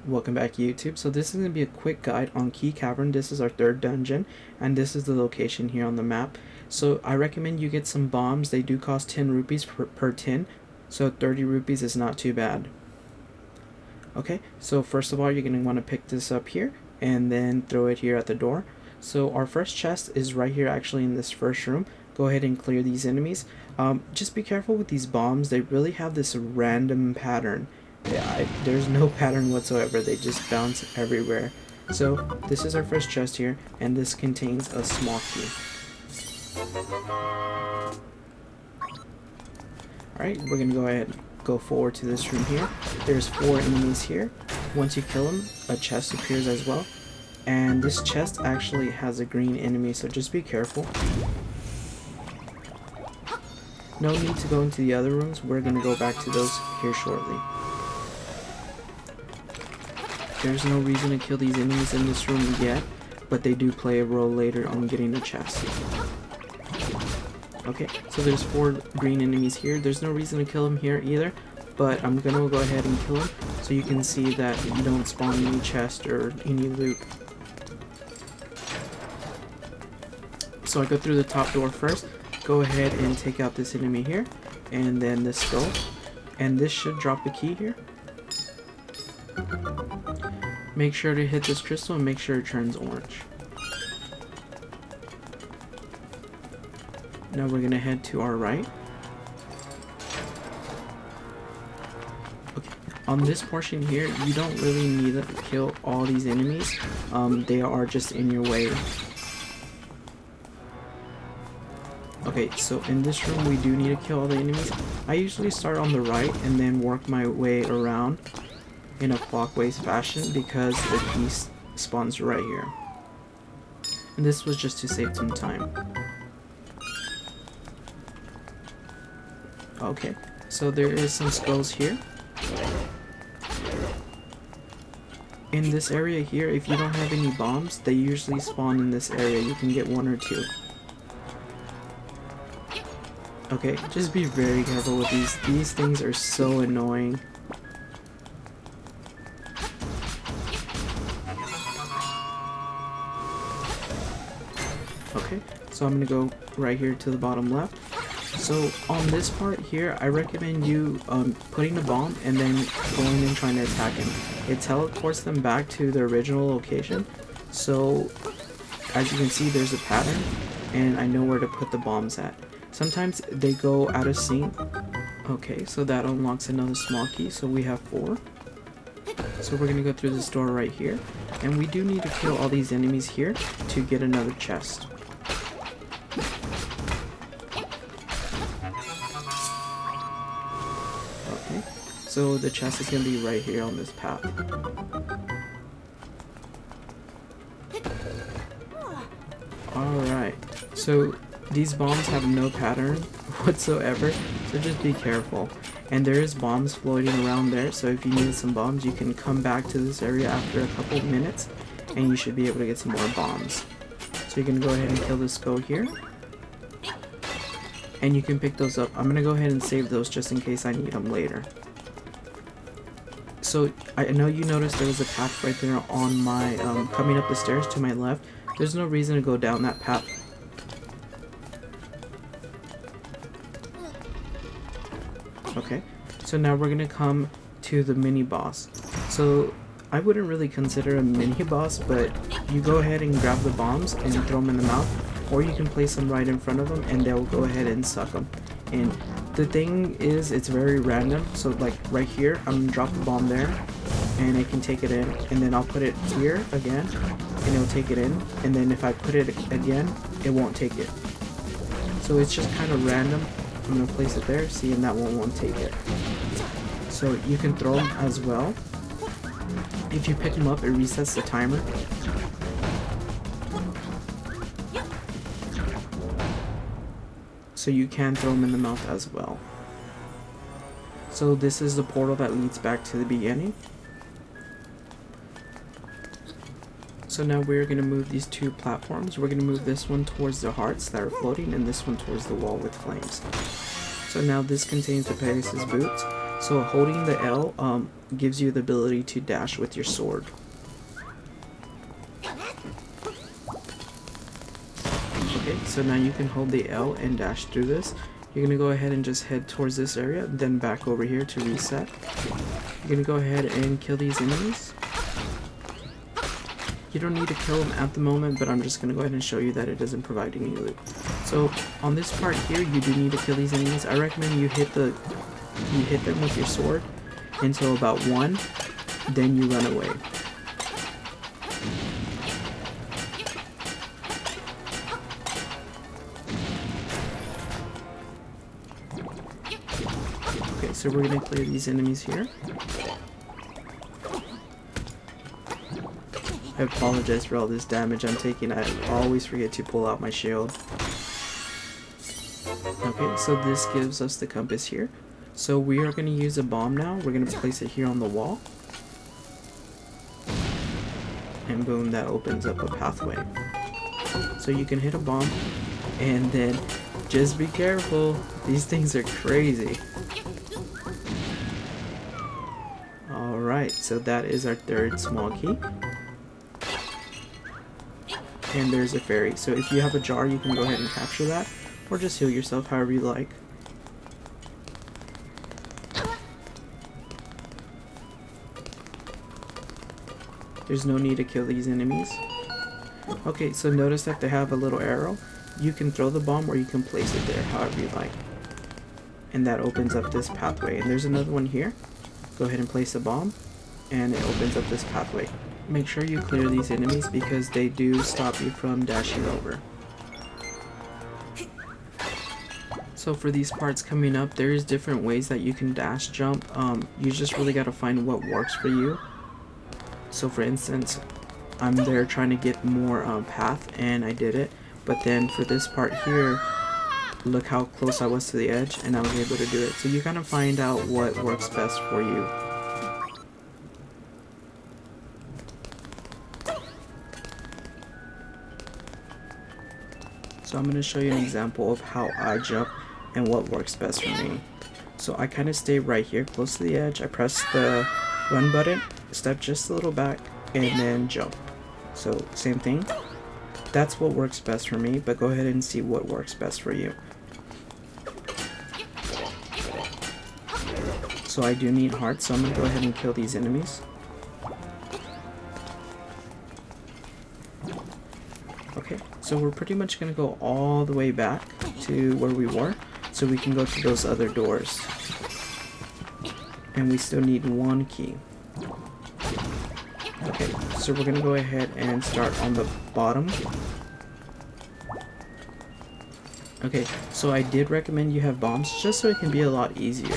Welcome back to YouTube. So this is going to be a quick guide on Key Cavern. This is our third dungeon and this is the location here on the map. So I recommend you get some bombs. They do cost 10 rupees per tin, so 30 rupees is not too bad. Okay, so first of all you're going to want to pick this up here and then throw it here at the door. So our first chest is right here actually in this first room. Go ahead and clear these enemies. Just be careful with these bombs. They really have this random pattern. There's no pattern whatsoever. They just bounce everywhere. So this is our first chest here, and this contains a small key. Alright, we're gonna go ahead and go forward to this room here. There's 4 enemies here. Once you kill them, a chest appears as well. And this chest actually has a green enemy, so just be careful. No need to go into the other rooms. We're gonna go back to those here shortly. There's no reason to kill these enemies in this room yet, but they do play a role later on getting the chest. Okay, so there's 4 green enemies here. There's no reason to kill them here either, but I'm gonna go ahead and kill them so you can see that you don't spawn any chest or any loot. So I go through the top door first. Go ahead and take out this enemy here, and then this skull, and this should drop the key here. Make sure to hit this crystal and make sure it turns orange. Now we're gonna head to our right. Okay, on this portion here, you don't really need to kill all these enemies. They are just in your way. Okay, so in this room we do need to kill all the enemies. I usually start on the right and then work my way around in a clockwise fashion because the key spawns right here. And this was just to save some time. Okay, so there is some skulls here. In this area here, if you don't have any bombs, they usually spawn in this area. You can get 1 or 2. Okay, just be very careful with these. These things are so annoying. Okay, so I'm gonna go right here to the bottom left. So on this part here, I recommend you putting a bomb and then going and trying to attack him. It teleports them back to the original location. So as you can see, there's a pattern and I know where to put the bombs at. Sometimes they go out of sync. Okay, so that unlocks another small key, so we have 4. So we're gonna go through this door right here, and we do need to kill all these enemies here to get another chest. Okay, so the chest is gonna be right here on this path. Alright, so these bombs have no pattern whatsoever, so just be careful. And there is bombs floating around there, so if you need some bombs, you can come back to this area after a couple of minutes, and you should be able to get some more bombs. So you can go ahead and kill this skull here, and you can pick those up. I'm going to go ahead and save those just in case I need them later. So I know you noticed there was a path right there on my, coming up the stairs to my left. There's no reason to go down that path. Okay, so now we're gonna come to the mini boss. So I wouldn't really consider a mini boss, but you go ahead and grab the bombs and throw them in the mouth, or you can place them right in front of them and they'll go ahead and suck them. And the thing is, it's very random. So like right here, I'm gonna drop the bomb there and it can take it in, and then I'll put it here again and it'll take it in, and then if I put it again, it won't take it. So it's just kind of random. I'm going to place it there, see, and that one won't take it. So you can throw them as well. If you pick them up, it resets the timer. So you can throw them in the mouth as well. So this is the portal that leads back to the beginning. So now we're going to move these 2 platforms. We're going to move this one towards the hearts that are floating and this one towards the wall with flames. So now this contains the Pegasus boots. So holding the L gives you the ability to dash with your sword. Okay, so now you can hold the L and dash through this. You're gonna go ahead and just head towards this area, then back over here to reset. You're gonna go ahead and kill these enemies. You don't need to kill them at the moment, but I'm just gonna go ahead and show you that it doesn't provide any loot. So on this part here, you do need to kill these enemies. I recommend you hit them with your sword until about 1, then you run away. Okay, so we're gonna clear these enemies here. I apologize for all this damage I'm taking. I always forget to pull out my shield. Okay, so this gives us the compass here. So we are going to use a bomb now. We're going to place it here on the wall. And boom, that opens up a pathway. So you can hit a bomb, and then just be careful. These things are crazy. Alright, so that is our third small key. And there's a fairy. So if you have a jar, you can go ahead and capture that, or just heal yourself however you like. There's no need to kill these enemies. Okay, so notice that they have a little arrow. You can throw the bomb or you can place it there however you like. And that opens up this pathway. And there's another one here. Go ahead and place a bomb, and it opens up this pathway. Make sure you clear these enemies because they do stop you from dashing over. So for these parts coming up, there's different ways that you can dash jump. You just really gotta find what works for you. So for instance, I'm there trying to get more path, and I did it. But then for this part here, look how close I was to the edge, and I was able to do it. So you gotta find out what works best for you. So I'm going to show you an example of how I jump and what works best for me. So I kind of stay right here close to the edge. I press the run button, step just a little back, and then jump. So same thing. That's what works best for me, but go ahead and see what works best for you. So I do need hearts, so I'm going to go ahead and kill these enemies. Okay, so we're pretty much going to go all the way back to where we were, so we can go to those other doors. And we still need 1 key. Okay, so we're going to go ahead and start on the bottom. Okay, so I did recommend you have bombs just so it can be a lot easier.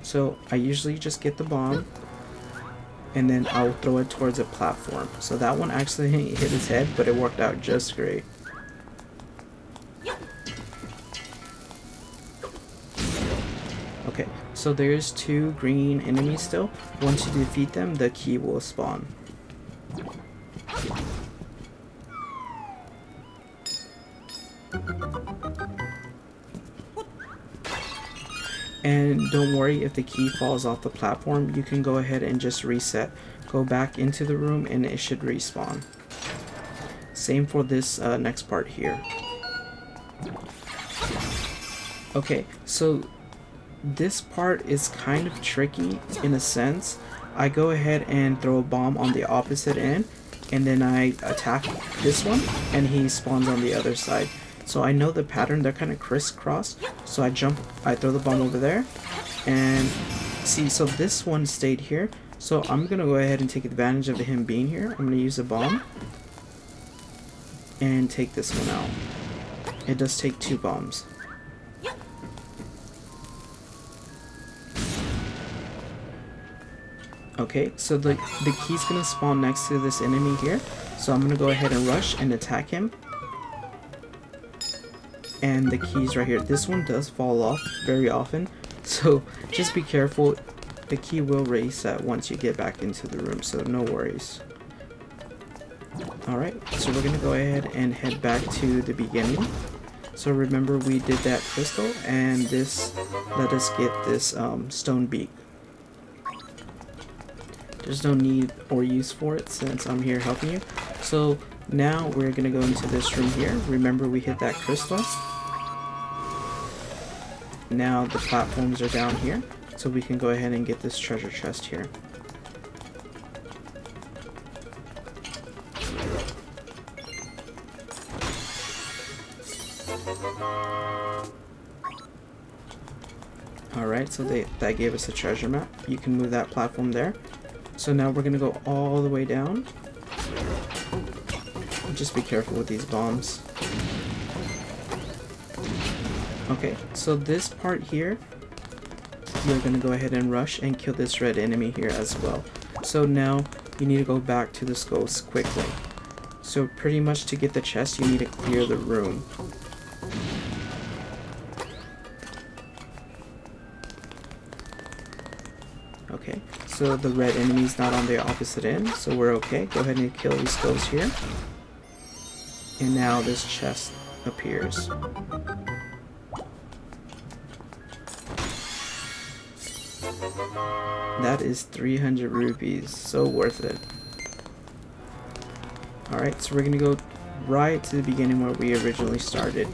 So I usually just get the bomb, and then I'll throw it towards a platform. So that one actually hit his head, but it worked out just great. Okay, so there's 2 green enemies still. Once you defeat them, the key will spawn. And don't worry if the key falls off the platform, you can go ahead and just reset. Go back into the room and it should respawn. Same for this next part here. Okay, so this part is kind of tricky in a sense. I go ahead and throw a bomb on the opposite end, and then I attack this one and he spawns on the other side. So I know the pattern, they're kind of crisscross. So I throw the bomb over there, and see, so this one stayed here. So I'm gonna go ahead and take advantage of him being here. I'm gonna use a bomb and take this one out. It does take 2 bombs. Okay, so the key's gonna spawn next to this enemy here. So I'm gonna go ahead and rush and attack him. And the key's right here. This one does fall off very often, so just be careful. The key will reset once you get back into the room, so no worries. Alright, so we're gonna go ahead and head back to the beginning. So remember we did that crystal, and this let us get this stone beak. There's no need or use for it since I'm here helping you. So now we're gonna go into this room here. Remember we hit that crystal. Now the platforms are down here, so we can go ahead and get this treasure chest here. Alright, so that gave us a treasure map. You can move that platform there. So now we're gonna go all the way down. Just be careful with these bombs. Okay, so this part here, you're gonna go ahead and rush and kill this red enemy here as well. So now you need to go back to the skulls quickly. So pretty much to get the chest, you need to clear the room. Okay, so the red enemy's not on the opposite end, so we're okay. Go ahead and kill these skulls here. And now this chest appears. That is 300 rupees, so worth it. Alright, so we're gonna go right to the beginning where we originally started.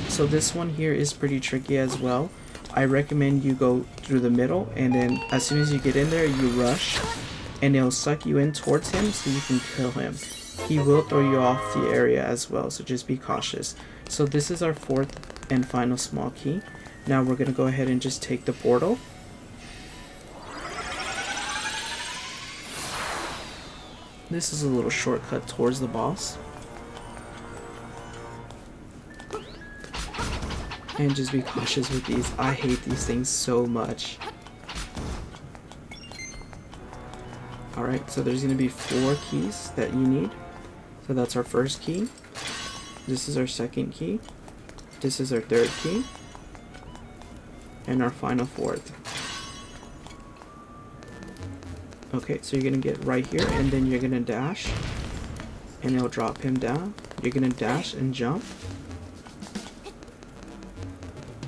So this one here is pretty tricky as well. I recommend you go through the middle, and then as soon as you get in there, you rush, and it'll suck you in towards him so you can kill him. He will throw you off the area as well, so just be cautious. So this is our fourth and final small key. Now we're gonna go ahead and just take the portal. This is a little shortcut towards the boss. And just be cautious with these. I hate these things so much. Alright, so there's going to be 4 keys that you need. So that's our first key. This is our second key. This is our third key. And our final 4th. Okay, so you're going to get right here, and then you're going to dash. And it'll drop him down. You're going to dash and jump.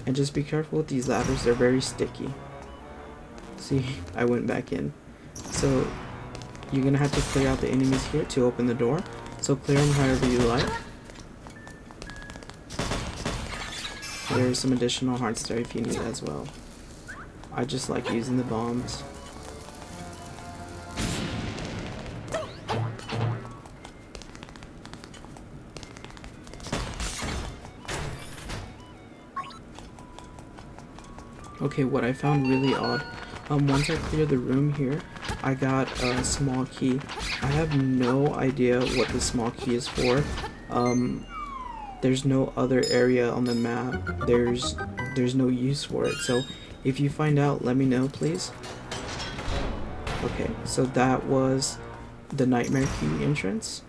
And just be careful with these ladders, they're very sticky. See, I went back in. So you're gonna have to clear out the enemies here to open the door. So clear them however you like. There's some additional hearts there if you need as well. I just like using the bombs. Okay, what I found really odd, once I cleared the room here, I got a small key. I have no idea what the small key is for. There's no other area on the map. There's no use for it. So if you find out, let me know, please. Okay, so that was the Nightmare Key entrance.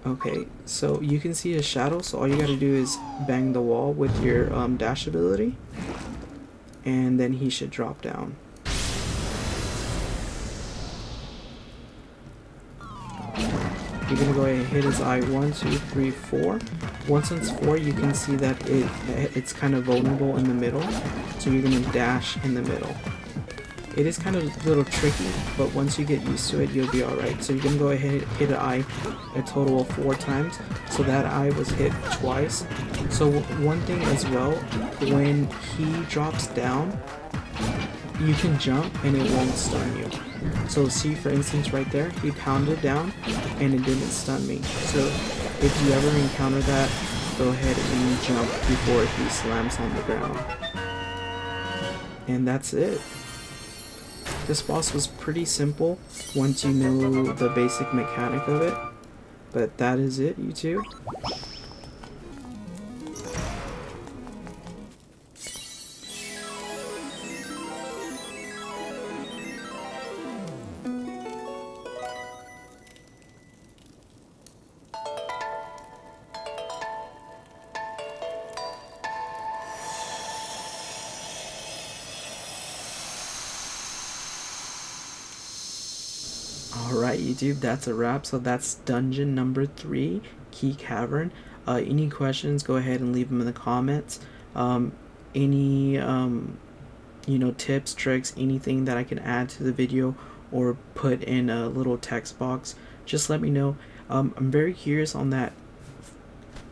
Okay, so you can see a shadow, so all you gotta do is bang the wall with your dash ability, and then he should drop down. You're gonna go ahead and hit his eye 1, 2, 3, 4. Once it's 4, you can see that it's kind of vulnerable in the middle, so you're gonna dash in the middle. It is kind of a little tricky, but once you get used to it, you'll be alright. So you're going to go ahead and hit an eye a total of 4 times. So that eye was hit twice. So one thing as well, when he drops down, you can jump and it won't stun you. So see, for instance, right there, he pounded down and it didn't stun me. So if you ever encounter that, go ahead and jump before he slams on the ground. And that's it. This boss was pretty simple once you know the basic mechanic of it, but that is it, YouTube. Alright YouTube, that's a wrap. So that's dungeon number 3, Key Cavern. Any questions, go ahead and leave them in the comments. Any tips, tricks, anything that I can add to the video or put in a little text box, just let me know. I'm very curious on that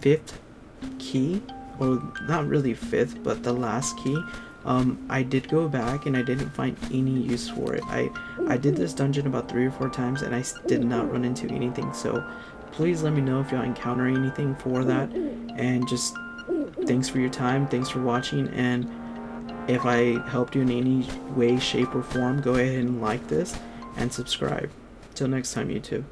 5th key, or not really 5th, but the last key. I did go back and I didn't find any use for it. I did this dungeon about 3 or 4 times and I did not run into anything, so please let me know if y'all encounter anything for that. And just thanks for your time, thanks for watching, and if I helped you in any way, shape, or form, go ahead and like this and subscribe. Till next time, YouTube.